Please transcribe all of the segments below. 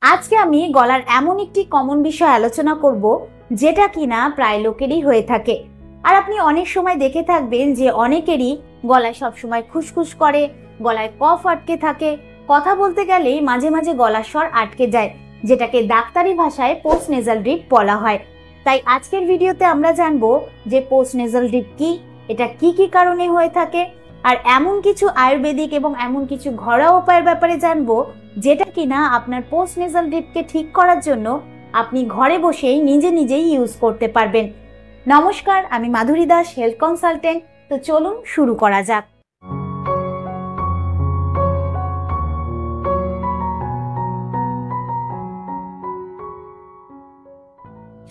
আজকে আমি গলার এমন একটি কমন বিষয় আলোচনা করব যেটা কিনা প্রায় লোকেরই হয়ে থাকে। আর আপনি অনেক সময় দেখে থাকবেন যে অনেকেরই গলায় সবসময় খুসখুস করে, গলায় কফ আটকে থাকে, কথা বলতে গেলেই মাঝে মাঝে গলার স্বর আটকে যায়, যেটাকে ডাক্তারি ভাষায় পোস্ট নেজাল ড্রিপ বলা হয়। তাই আজকের ভিডিওতে আমরা জানবো যে পোস্ট নেজাল ড্রিপ কি, এটা কি কি কারণে হয়ে থাকে, আর এমন কিছু আয়ুর্বেদিক এবং এমন কিছু ঘরোয়া উপায়ের ব্যাপারে জানবো যেটা কিনা আপনার পোস্ট নেজাল ড্রিপকে ঠিক করার জন্য আপনি ঘরে বসেই নিজেই ইউজ করতে পারবেন। নমস্কার, আমি মাধুরী দাস, হেলথ কনসালটেন্ট। তো চলুন শুরু করা যাক।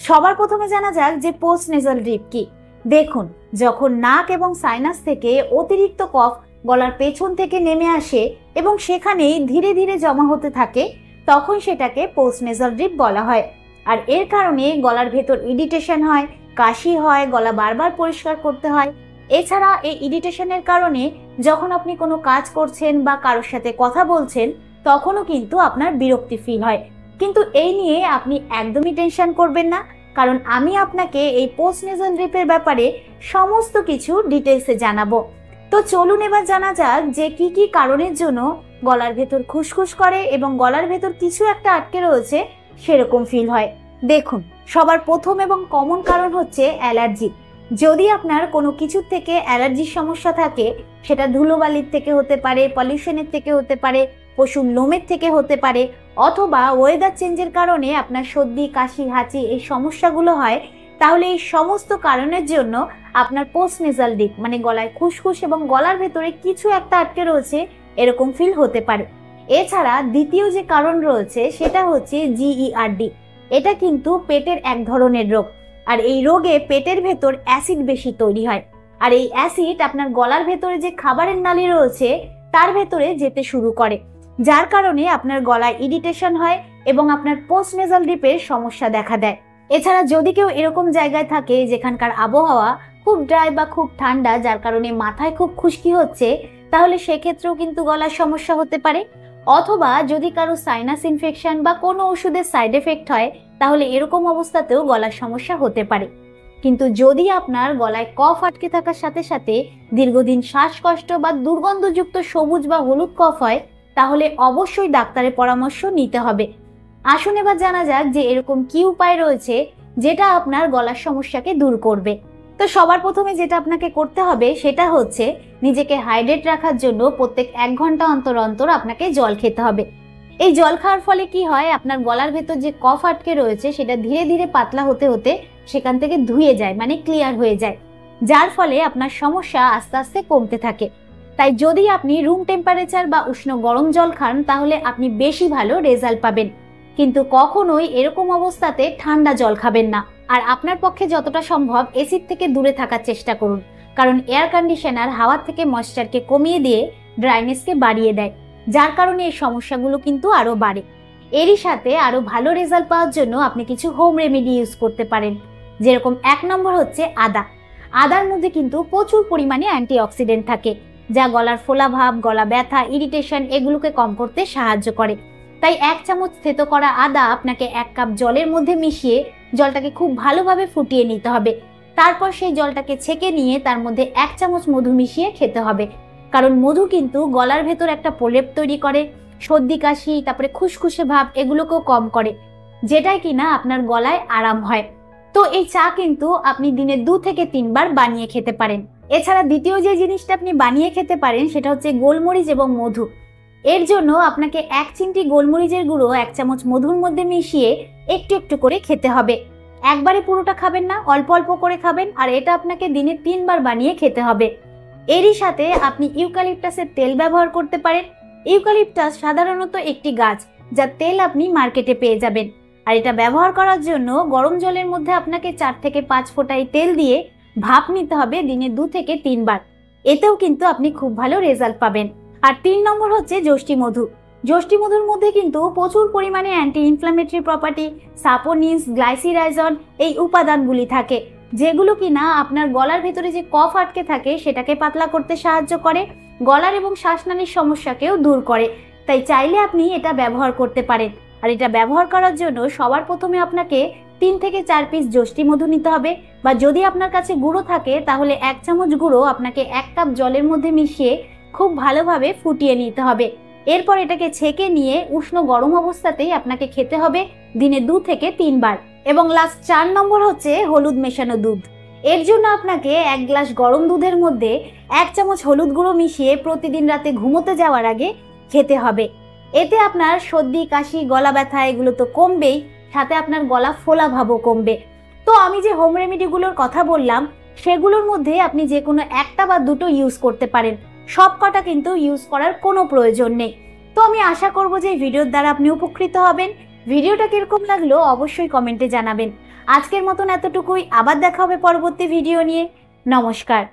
সবার প্রথমে জানা যাক যে পোস্ট নেজাল ড্রিপ কি। দেখুন, যখন নাক এবং সাইনাস থেকে অতিরিক্ত কফ গলার পেছন থেকে নেমে আসে এবং সেখানেই ধীরে ধীরে জমা হতে থাকে, তখন সেটাকে পোস্ট নেজাল ড্রিপ বলা হয়। আর এর কারণে গলার ভেতর ইরিটেশন হয়, কাশি হয়, গলা বারবার পরিষ্কার করতে হয়। এছাড়া এই ইরিটেশনের কারণে যখন আপনি কোনো কাজ করছেন বা কারোর সাথে কথা বলছেন, তখনও কিন্তু আপনার বিরক্তি ফিল হয়। কিন্তু এই নিয়ে আপনি একদমই টেনশন করবেন না, কারণ আমি আপনাকে এই পোস্ট নেজাল ড্রিপের ব্যাপারে সমস্ত কিছু ডিটেলসে জানাবো। তো চলুন এবার জানা যাক যে কি কি কারণের জন্য গলার ভেতর খুসখুস করে এবং গলার ভেতর কিছু একটা আটকে রয়েছে সেরকম ফিল হয়। দেখুন, সবার প্রথম এবং কমন কারণ হচ্ছে অ্যালার্জি। যদি আপনার কোনো কিছুর থেকে অ্যালার্জির সমস্যা থাকে, সেটা ধুলোবালির থেকে হতে পারে, পলিউশনের থেকে হতে পারে, পশুর লোমের থেকে হতে পারে, অথবা ওয়েদার চেঞ্জের কারণে আপনার সর্দি, কাশি, হাঁচি এই সমস্যাগুলো হয়, তাহলে এই সমস্ত কারণের জন্য আপনার পোস্ট নেজাল ড্রিপ মানে গলায় খুসখুস এবং গলার ভেতরে কিছু একটা আটকে রয়েছে এরকম ফিল হতে পারে। এছাড়া দ্বিতীয় যে কারণ রয়েছে সেটা হচ্ছে GERD। এটা কিন্তু পেটের এক ধরনের রোগ, আর এই রোগে পেটের ভেতর অ্যাসিড বেশি তৈরি হয়। আর এই অ্যাসিড আপনার গলার ভেতরে যে খাবারের নালী রয়েছে তার ভেতরে যেতে শুরু করে, যার কারণে আপনার গলায় ইরিটেশন হয় এবং আপনার পোস্ট নেজাল ড্রিপের সমস্যা দেখা দেয়। এছাড়া যদি কেউ এরকম জায়গায় থাকে যেখানকার আবহাওয়া খুব ড্রাই বা খুব ঠান্ডা, যার কারণে মাথায় খুব খুশকি হচ্ছে, তাহলে সেক্ষেত্রেও কিন্তু গলার সমস্যা হতে পারে। অথবা যদি কারো সাইনাস ইনফেকশন বা কোনো ওষুধের সাইড এফেক্ট হয়, তাহলে এরকম অবস্থাতেও গলার সমস্যা হতে পারে। কিন্তু যদি আপনার গলায় কফ আটকে থাকার সাথে সাথে দীর্ঘদিন শ্বাসকষ্ট বা দুর্গন্ধযুক্ত সবুজ বা হলুদ কফ হয়, তাহলে অবশ্যই ডাক্তারের পরামর্শ নিতে হবে। আসুন এবার জানা যাক যে এরকম কি উপায় রয়েছে যেটা আপনার গলার সমস্যাকে দূর করবে। তো সবার প্রথমে যেটা আপনাকে করতে হবে সেটা হচ্ছে নিজেকে হাইড্রেট রাখার জন্য প্রত্যেক 1 ঘন্টা অন্তর অন্তর আপনাকে জল খেতে হবে। এই জল খাওয়ার ফলে কি হয়, আপনার গলার ভেতর যে কফ আটকে রয়েছে সেটা ধীরে ধীরে পাতলা হতে হতে সেখান থেকে ধুয়ে যায়, মানে ক্লিয়ার হয়ে যায়, যার ফলে আপনার সমস্যা আস্তে আস্তে কমতে থাকে। তাই যদি আপনি রুম টেম্পারেচার বা উষ্ণ গরম জল খান, তাহলে আপনি বেশি ভালো রেজাল্ট পাবেন। কিন্তু কখনোই এরকম অবস্থাতে ঠান্ডা জল খাবেন না। আর আপনার পক্ষে যতটা সম্ভব এসির থেকে দূরে থাকার চেষ্টা করুন, কারণ এয়ার কন্ডিশনার হাওয়ার থেকে ময়েশ্চারকে কমিয়ে দিয়ে ড্রাইনেসকে বাড়িয়ে দেয়, যার কারণে এই সমস্যাগুলো কিন্তু আরো বাড়ে। এরই সাথে আরো ভালো রেজাল্ট পাওয়ার জন্য আপনি কিছু হোম রেমেডি ইউজ করতে পারেন। যেরকম 1 নম্বর হচ্ছে আদা। আদার মধ্যে কিন্তু প্রচুর পরিমাণে অ্যান্টিঅক্সিডেন্ট থাকে, যা গলার ফোলাভাব, গলা ব্যথা, ইরিটেশন এগুলোকে কম করতে সাহায্য করে। তাই 1 চামচ থেতো করা আদা আপনাকে 1 কাপ জলের মধ্যে মিশিয়ে জলটাকে খুব ভালোভাবে ফুটিয়ে নিতে হবে। তারপর সেই জলটাকে ছেঁকে নিয়ে তার মধ্যে 1 চামচ মধু মিশিয়ে খেতে হবে, কারণ মধু কিন্তু গলার ভেতর একটা প্রলেপ তৈরি করে, সর্দি, কাশি, তারপরে খুসখুসে ভাব এগুলোকেও কম করে, যেটাই কিনা আপনার গলায় আরাম হয়। তো এই চা কিন্তু আপনি দিনে 2 থেকে 3 বার বানিয়ে খেতে পারেন। এছাড়া দ্বিতীয় যে জিনিসটা আপনি বানিয়ে খেতে পারেন সেটা হচ্ছে গোলমরিচ এবং মধু। এর জন্য আপনাকে 1 চিমটি গোলমরিচের গুঁড়ো 1 চামচ মধুর মধ্যে মিশিয়ে একটু একটু করে খেতে হবে। একবারে পুরোটা খাবেন না, অল্প অল্প করে খাবেন, আর এটা আপনাকে দিনে 3 বার বানিয়ে খেতে হবে। এরই সাথে আপনি ইউক্যালিপটাসের তেল ব্যবহার করতে পারেন। ইউক্যালিপটাস সাধারণত একটি গাছ, যার তেল আপনি মার্কেটে পেয়ে যাবেন। আর এটা ব্যবহার করার জন্য গরম জলের মধ্যে আপনাকে 4 থেকে 5 ফোঁটা তেল দিয়ে ভাপ নিতে হবে দিনে 2 থেকে 3 বার। এতেও কিন্তু আপনি খুব ভালো রেজাল্ট পাবেন। আর 3 নম্বর হচ্ছে যষ্টি মধু। যষ্টি মধুর মধ্যে কিন্তু প্রচুর পরিমাণে অ্যান্টি ইনফ্ল্যামেটরি প্রপার্টি, সাপোনিনস, গ্লাইসিরাইজন এই উপাদানগুলি থাকে, যেগুলো কিনা আপনার গলার ভেতরে যে কফ আটকে থাকে সেটাকে পাতলা করতে সাহায্য করে, গলার এবং শ্বাসনালীর সমস্যাকেও দূর করে। তাই চাইলে আপনি এটা ব্যবহার করতে পারেন। আর এটা ব্যবহার করার জন্য সবার প্রথমে আপনাকে 3 থেকে 4 পিস যষ্টি মধু নিতে হবে, বা যদি আপনার কাছে গুঁড়ো থাকে তাহলে 1 চামচ গুঁড়ো আপনাকে 1 কাপ জলের মধ্যে মিশিয়ে খুব ভালোভাবে ফুটিয়ে নিতে হবে। এরপর এটাকে ছেঁকে নিয়ে উষ্ণ গরম অবস্থাতেই আপনাকে খেতে হবে দিনে 2 থেকে 3 বার। এবং লাস্ট 4 নম্বর হচ্ছে হলুদ মেশানো দুধ। এর জন্য আপনাকে 1 গ্লাস গরম দুধের মধ্যে 1 চামচ হলুদ গুঁড়ো মিশিয়ে প্রতিদিন রাতে ঘুমোতে যাওয়ার আগে খেতে হবে। এতে আপনার সর্দি, কাশি, গলা ব্যথা এগুলো তো কমবেই, সাথে আপনার গলা ফোলা ভাবও কমবে। তো আমি যে হোম রেমেডিগুলোর কথা বললাম সেগুলোর মধ্যে আপনি যে কোনো একটা বা দুটো ইউজ করতে পারেন, সব কটা কিন্তু ইউজ করার কোনো প্রয়োজন নেই। তো আমি আশা করব যে এই ভিডিওর দ্বারা আপনি উপকৃত হবেন। ভিডিওটা কিরকম লাগলো অবশ্যই কমেন্টে জানাবেন। আজকের মতন এতটুকুই, আবার দেখা হবে পরবর্তী ভিডিও নিয়ে। নমস্কার।